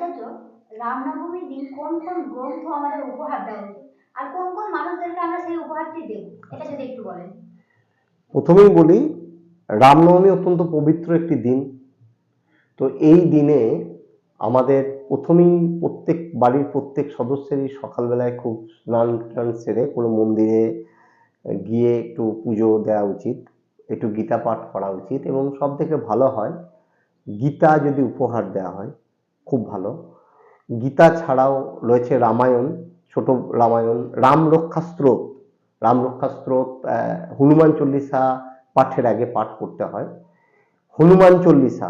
আচার্য, রামনবমীর দিন কোন কোন গ্রন্থ আমাদের উপহার দেওয়া উচিত আর কোন কোন মানুষদেরকে আমরা সেই উপহারটি দেব, এটা যদি একটু বলেন। প্রথমেই বলি, রামনবমী অত্যন্ত পবিত্র একটি দিন। তো এই দিনে আমাদের প্রথমেই প্রত্যেক বাড়ির প্রত্যেক সদস্যেরই সকালবেলায় খুব স্নান টান সেরে কোনো মন্দিরে গিয়ে একটু পুজো দেওয়া উচিত, একটু গীতা পাঠ করা উচিত, এবং সব থেকে ভালো হয় গীতা যদি উপহার দেওয়া হয় খুব ভালো। গীতা ছাড়াও রয়েছে রামায়ণ, ছোট রামায়ণ, রাম রক্ষা স্তোত্র, হনুমান চল্লিশা পাঠের আগে পাঠ করতে হয়। হনুমান চল্লিশা,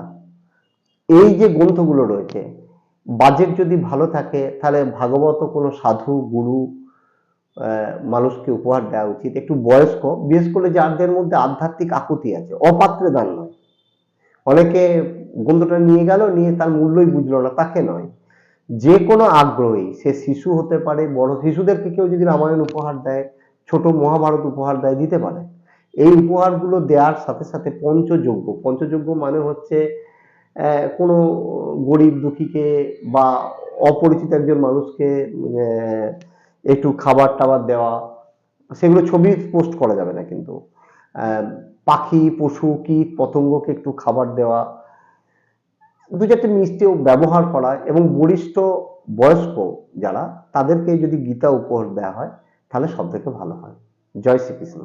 এই যে গ্রন্থগুলো রয়েছে, বাজেট যদি ভালো থাকে তাহলে ভাগবত কোনো সাধু গুরু মানুষকে উপহার দেওয়া উচিত। একটু বয়স্ক, বিশেষ করে যাদের মধ্যে আধ্যাত্মিক আকুতি আছে, অপাত্রে দান নয়। অনেকে গ্রন্থটা নিয়ে গেল, নিয়ে তার মূল্যই বুঝলো না, তাকে নয়। যে কোনো আগ্রহী, সে শিশু হতে পারে, বড়, শিশুদেরকে কেউ যদি রামায়ণ উপহার দেয়, ছোট মহাভারত উপহার দেয়, দিতে পারে। এই উপহারগুলো দেওয়ার সাথে সাথে পঞ্চযজ্ঞ মানে হচ্ছে কোনো গরিব দুঃখীকে বা অপরিচিত একজন মানুষকে একটু খাবার টাবার দেওয়া। সেগুলো ছবি পোস্ট করা যাবে না, কিন্তু পাখি, পশু, কীট পতঙ্গকে একটু খাবার দেওয়া, দু চারটে মিষ্টিও ব্যবহার করা, এবং বরিষ্ঠ বয়স্ক যারা, তাদেরকে যদি গীতা উপহার দেওয়া হয় তাহলে সব থেকে ভালো হয়। জয় শ্রীকৃষ্ণ।